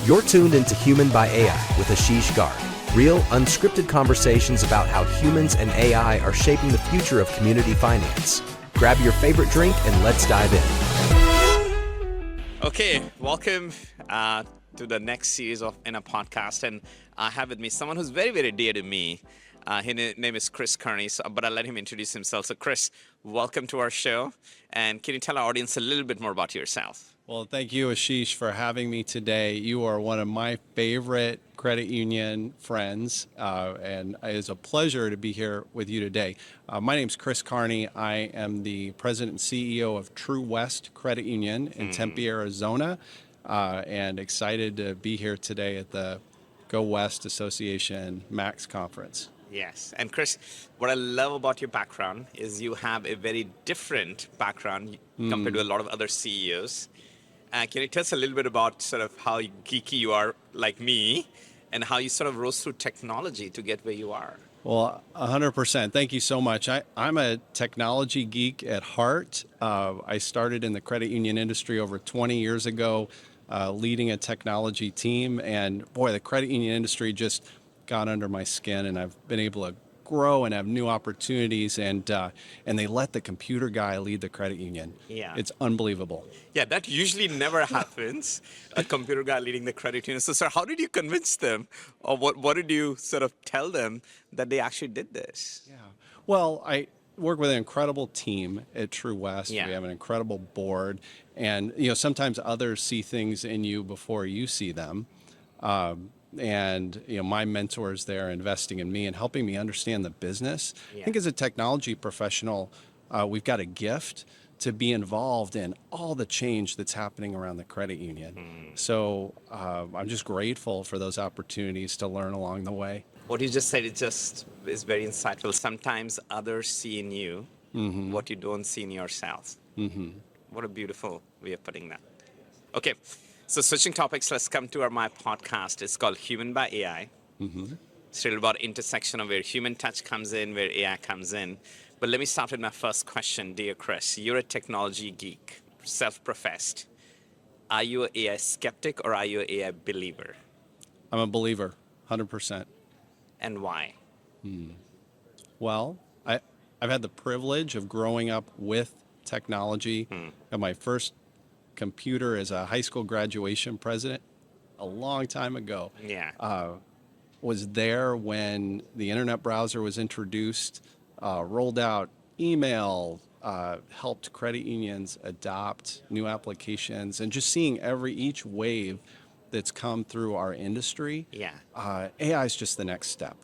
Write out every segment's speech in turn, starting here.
You're tuned into Human by AI with Ashish Garg. Real, unscripted conversations about how humans and AI are shaping the future of community finance. Grab your favorite drink and let's dive in. Okay, welcome to the next series in a podcast. And I have with me someone who's very, very dear to me. His name is Chris Kearney, but I'll let him introduce himself. So Chris, welcome to our show. And can you tell our audience a little bit more about yourself? Well, thank you, Ashish, for having me today. You are one of my favorite credit union friends, and it is a pleasure to be here with you today. My name is Chris Kearney. I am the president and CEO of TruWest Credit Union in Tempe, Arizona, and excited to be here today at the Go West Association Max Conference. Yes. And Chris, what I love about your background is you have a very different background compared to a lot of other CEOs. Can you tell us a little bit about sort of how geeky you are, like me, and how you sort of rose through technology to get where you are? Well, 100%. Thank you so much. I'm a technology geek at heart. I started in the credit union industry over 20 years ago, leading a technology team. And boy, the credit union industry just got under my skin, and I've been able to grow and have new opportunities, and they let the computer guy lead the credit union. Yeah. It's unbelievable. Yeah, that usually never happens, a computer guy leading the credit union. So, sir, how did you convince them, or what did you sort of tell them that they actually did this? Yeah. Well, I work with an incredible team at TruWest. Yeah. We have an incredible board, and sometimes others see things in you before you see them. And my mentors there investing in me and helping me understand the business. Yeah. I think as a technology professional, we've got a gift to be involved in all the change that's happening around the credit union. So I'm just grateful for those opportunities to learn along the way. What you just said is very insightful. Sometimes others see in you what you don't see in yourself. What a beautiful way of putting that. Okay. So switching topics, let's come to my podcast. It's called Human by AI. It's really about intersection of where human touch comes in, where AI comes in. But let me start with my first question, dear Chris. You're a technology geek, self-professed. Are you an AI skeptic or are you an AI believer? I'm a believer, 100%. And why? Well, I've had the privilege of growing up with technology. Got my first computer as a high school graduation present a long time ago. Yeah. Was there when the internet browser was introduced, rolled out email, helped credit unions adopt new applications, and just seeing each wave that's come through our industry. Yeah. AI is just the next step.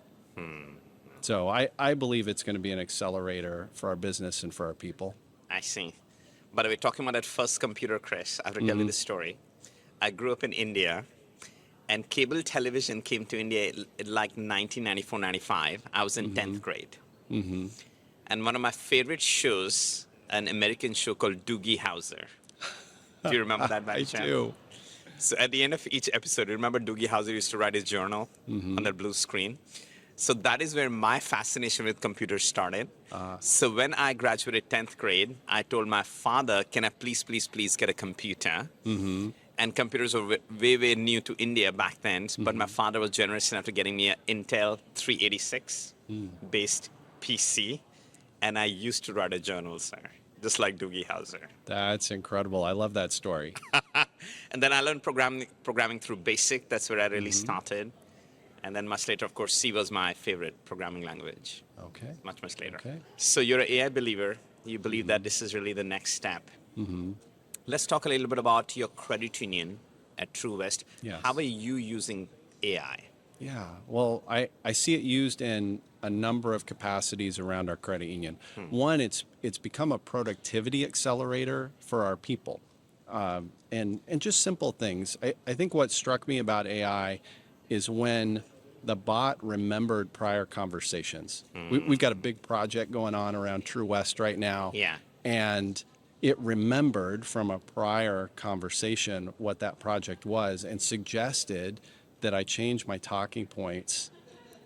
So I believe it's going to be an accelerator for our business and for our people. I see. By the way, talking about that first computer, Chris, I have to tell you the story. I grew up in India, and cable television came to India in like 1994, 95. I was in 10th grade. And one of my favorite shows, an American show called Doogie Howser. Do you remember that by chance? I do. So at the end of each episode, you remember Doogie Howser used to write his journal on that blue screen? So that is where my fascination with computers started. So when I graduated 10th grade, I told my father, can I please get a computer? And computers were way, way new to India back then. But my father was generous enough to getting me an Intel 386 based PC. And I used to write a journal, sir, just like Doogie Howser. That's incredible. I love that story. And then I learned programming through BASIC. That's where I really started. And then much later, of course, C was my favorite programming language. Okay. Much later. Okay. So you're an AI believer. You believe that this is really the next step. Let's talk a little bit about your credit union at TruWest. Yes. How are you using AI? Yeah. Well, I see it used in a number of capacities around our credit union. One, it's become a productivity accelerator for our people. And just simple things. I think what struck me about AI is when the bot remembered prior conversations. We've got a big project going on around TruWest right now. Yeah. And it remembered from a prior conversation what that project was and suggested that I change my talking points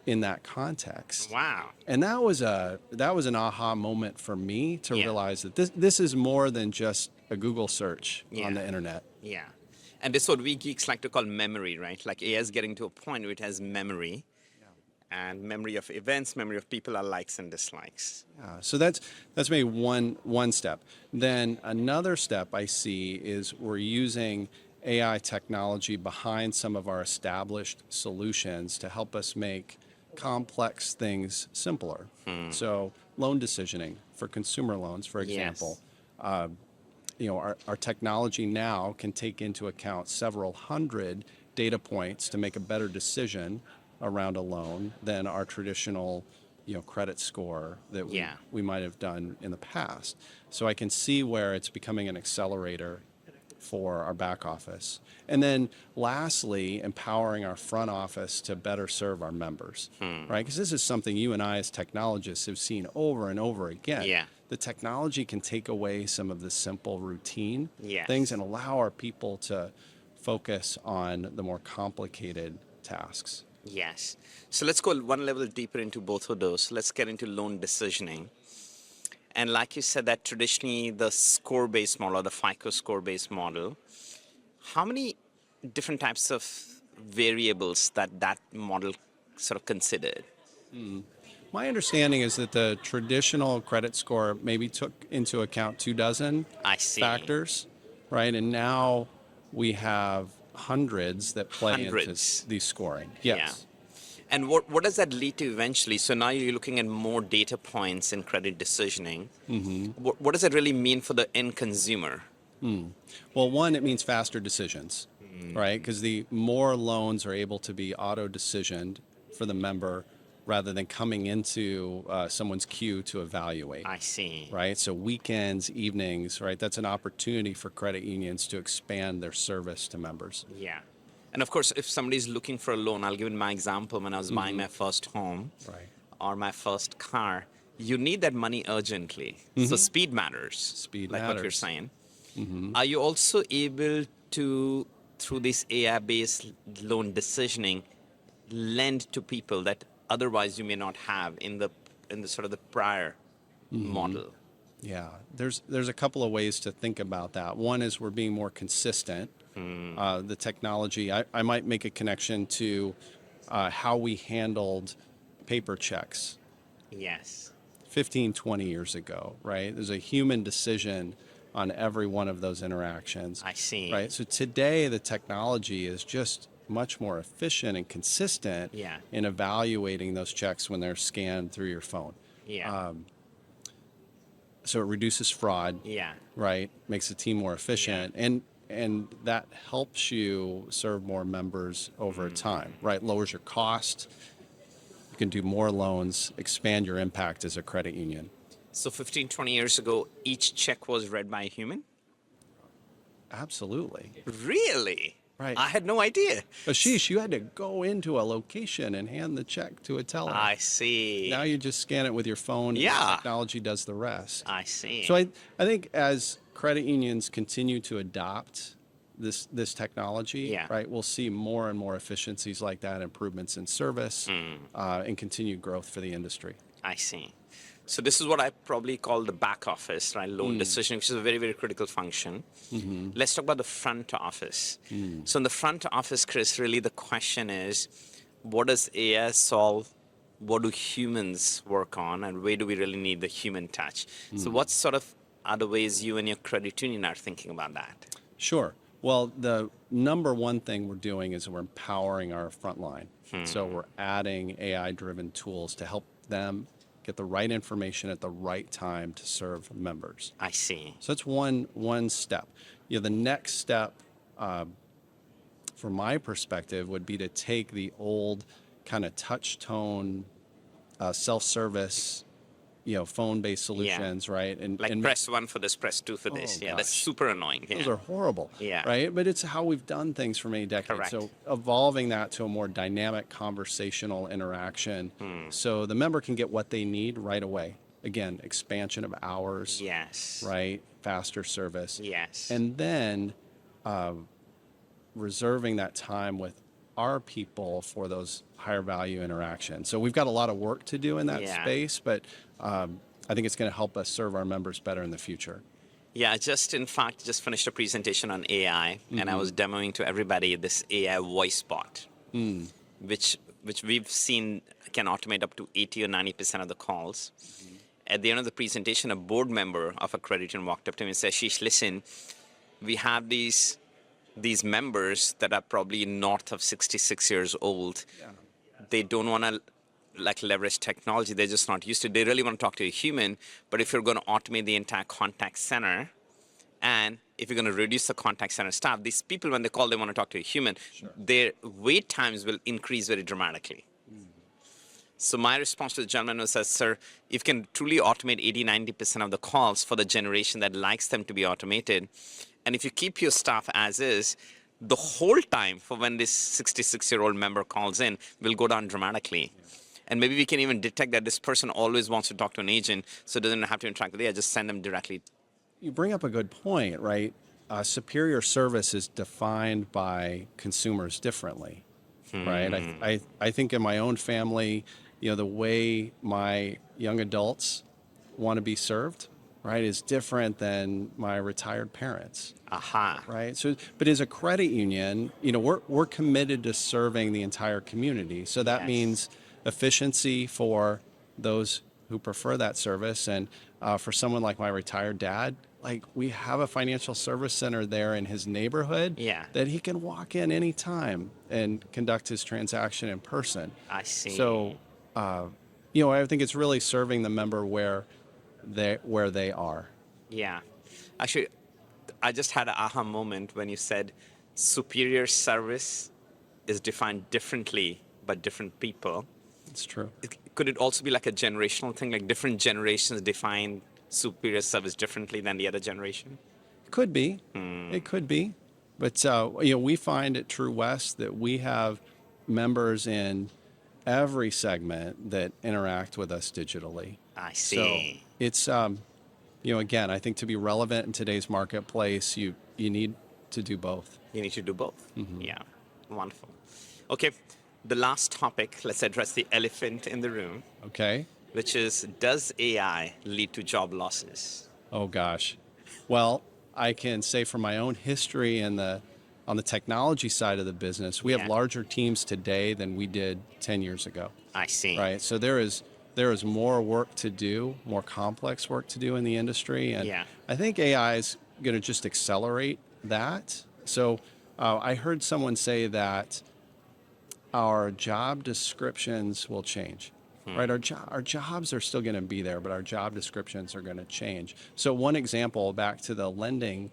in that context. Wow. And that was an aha moment for me to Yeah. realize that this is more than just a Google search Yeah. on the internet. Yeah. And this is what we geeks like to call memory, right? Like AI is getting to a point where it has memory, and memory of events, memory of people, our likes and dislikes. So that's maybe one step. Then another step I see is we're using AI technology behind some of our established solutions to help us make complex things simpler. So loan decisioning for consumer loans, for example. Our technology now can take into account several hundred data points to make a better decision around a loan than our traditional credit score that we might have done in the past. So I can see where it's becoming an accelerator for our back office. And then lastly, empowering our front office to better serve our members, right? Because this is something you and I as technologists have seen over and over again. The technology can take away some of the simple routine things and allow our people to focus on the more complicated tasks. Yes. So let's go one level deeper into both of those. Let's get into loan decisioning. And like you said, that traditionally the score-based model or the FICO score-based model, how many different types of variables that model sort of considered? My understanding is that the traditional credit score maybe took into account 24 factors, right? And now we have hundreds that play into the scoring. Yes. And what does that lead to eventually? So now you're looking at more data points in credit decisioning. What does that really mean for the end consumer? Well, one, it means faster decisions, right? Because the more loans are able to be auto-decisioned for the member rather than coming into someone's queue to evaluate. I see. Right? So weekends, evenings, right? That's an opportunity for credit unions to expand their service to members. Yeah. And of course, if somebody's looking for a loan, I'll give you my example when I was buying my first home or my first car, you need that money urgently. So speed matters. Speed like matters. what you're saying. Are you also able to, through this AI-based loan decisioning, lend to people that otherwise you may not have in the sort of the prior model? Yeah, there's a couple of ways to think about that. One is we're being more consistent. The technology, I might make a connection to how we handled paper checks. Yes. 15, 20 years ago, right? There's a human decision on every one of those interactions. I see. Right? So today the technology is just much more efficient and consistent in evaluating those checks when they're scanned through your phone. So it reduces fraud, right? Makes the team more efficient, and that helps you serve more members over time, right? Lowers your cost. You can do more loans, expand your impact as a credit union. So 15, 20 years ago, each check was read by a human? Absolutely. Really? Right. I had no idea. Ashish, you had to go into a location and hand the check to a teller. I see. Now you just scan it with your phone and the technology does the rest. I see. So I think as credit unions continue to adopt this technology, right, we'll see more and more efficiencies like that, improvements in service, and continued growth for the industry. I see. So this is what I probably call the back office, right? Loan decision, which is a very, very critical function. Let's talk about the front office. So in the front office, Chris, really the question is, what does AI solve? What do humans work on? And where do we really need the human touch? So what sort of other ways you and your credit union are thinking about that? Sure. Well, the number one thing we're doing is we're empowering our frontline. So we're adding AI-driven tools to help them get the right information at the right time to serve members. I see. So that's one step. The next step, from my perspective, would be to take the old kind of touch tone, self-service, phone-based solutions, right? And press 1 for this, press 2 for this. That's super annoying. Those are horrible, right? But it's how we've done things for many decades. Correct. So evolving that to a more dynamic conversational interaction so the member can get what they need right away. Again, expansion of hours, right? Faster service. And then reserving that time with our people for those higher value interactions. So we've got a lot of work to do in that space, but I think it's going to help us serve our members better in the future. Yeah, in fact, just finished a presentation on AI, and I was demoing to everybody this AI voice bot, which we've seen can automate up to 80 or 90% of the calls. At the end of the presentation, a board member of a credit union walked up to me and said, "Sheesh, listen, we have these members that are probably north of 66 years old. They don't want to leverage technology. They're just not used to it. They really want to talk to a human. But if you're going to automate the entire contact center, and if you're going to reduce the contact center staff, these people, when they call, they want to talk to a human. Their wait times will increase very dramatically." So my response to the gentleman was, "Sir, if you can truly automate 80, 90% of the calls for the generation that likes them to be automated, and if you keep your staff as is, the whole time for when this 66-year-old member calls in will go down dramatically. And maybe we can even detect that this person always wants to talk to an agent, so it doesn't have to interact with the agent, just send them directly." You bring up a good point, right? Superior service is defined by consumers differently, right? I think in my own family, the way my young adults want to be served, right, is different than my retired parents. Aha. Right. So, but as a credit union, we're committed to serving the entire community. So that means efficiency for those who prefer that service, and for someone like my retired dad, we have a financial service center there in his neighborhood that he can walk in anytime and conduct his transaction in person. I see. So, I think it's really serving the member where they are. Yeah. Actually, I just had an aha moment when you said superior service is defined differently by different people. It's true. Could it also be like a generational thing, like different generations define superior service differently than the other generation? It could be. It could be. But, we find at TruWest that we have members in every segment that interact with us digitally. I see. So it's, again, I think to be relevant in today's marketplace, you need to do both. You need to do both. Yeah. Wonderful. Okay. The last topic, let's address the elephant in the room. Okay. Which is, does AI lead to job losses? Oh, gosh. Well, I can say from my own history on the technology side of the business, we have larger teams today than we did 10 years ago. I see. Right. So there is more work to do, more complex work to do in the industry. And I think AI is going to just accelerate that. So I heard someone say that our job descriptions will change. Right, our jobs are still going to be there, but our job descriptions are going to change. So one example, back to the lending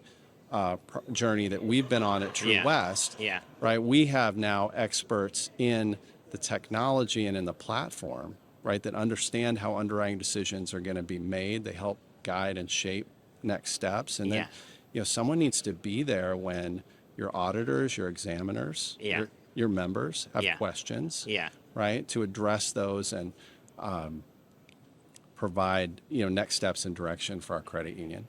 journey that we've been on at TruWest, right? We have now experts in the technology and in the platform, right, that understand how underwriting decisions are going to be made. They help guide and shape next steps, and then someone needs to be there when your auditors, your examiners, your members have questions. Right, to address those and provide next steps and direction for our credit union.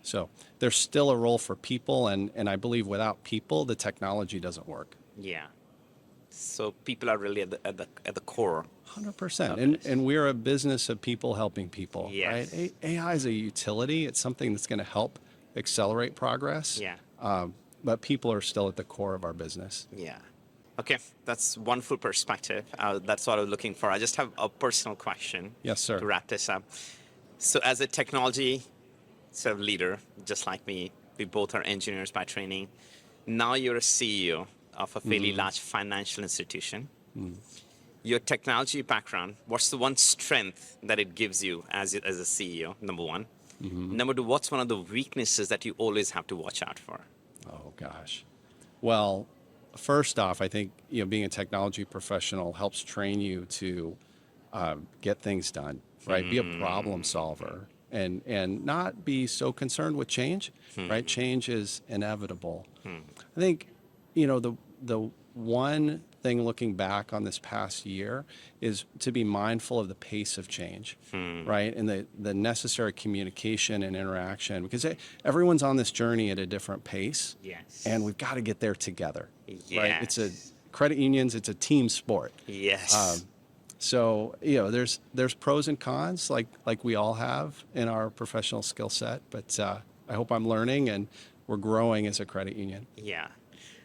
So there's still a role for people, and I believe without people, the technology doesn't work. Yeah. So people are really at the core. 100%. And we're a business of people helping people. Yes. Right? AI is a utility. It's something that's going to help accelerate progress. But people are still at the core of our business. Yeah. Okay, that's wonderful perspective. That's what I was looking for. I just have a personal question. Yes, sir. To wrap this up. So as a technology sort of leader, just like me, we both are engineers by training. Now you're a CEO of a fairly large financial institution. Your technology background, what's the one strength that it gives you as a CEO, number one? Number two, what's one of the weaknesses that you always have to watch out for? Oh, gosh. Well, first off, I think being a technology professional helps train you to get things done, right? Be a problem solver and not be so concerned with change, right? Change is inevitable. I think the one thing looking back on this past year is to be mindful of the pace of change, right? And the necessary communication and interaction, because everyone's on this journey at a different pace. Yes. And we've got to get there together, right? Yes. Credit unions, it's a team sport. Yes. So, there's pros and cons like we all have in our professional skill set, but I hope I'm learning and we're growing as a credit union. Yeah.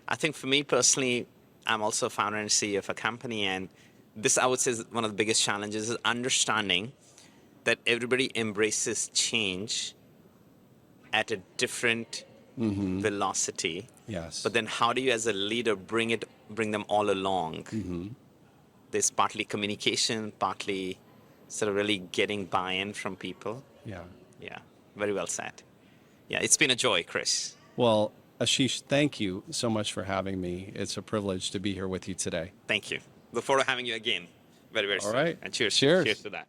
I think for me personally, I'm also a founder and CEO of a company, and this, I would say, is one of the biggest challenges is understanding that everybody embraces change at a different velocity. Yes. But then how do you as a leader bring them all along? There's partly communication, partly sort of really getting buy-in from people. Yeah. Yeah, very well said. Yeah, it's been a joy, Chris. Well, Ashish, thank you so much for having me. It's a privilege to be here with you today. Thank you. Look forward to having you again very, very soon. All right. And cheers. Cheers. Cheers to that.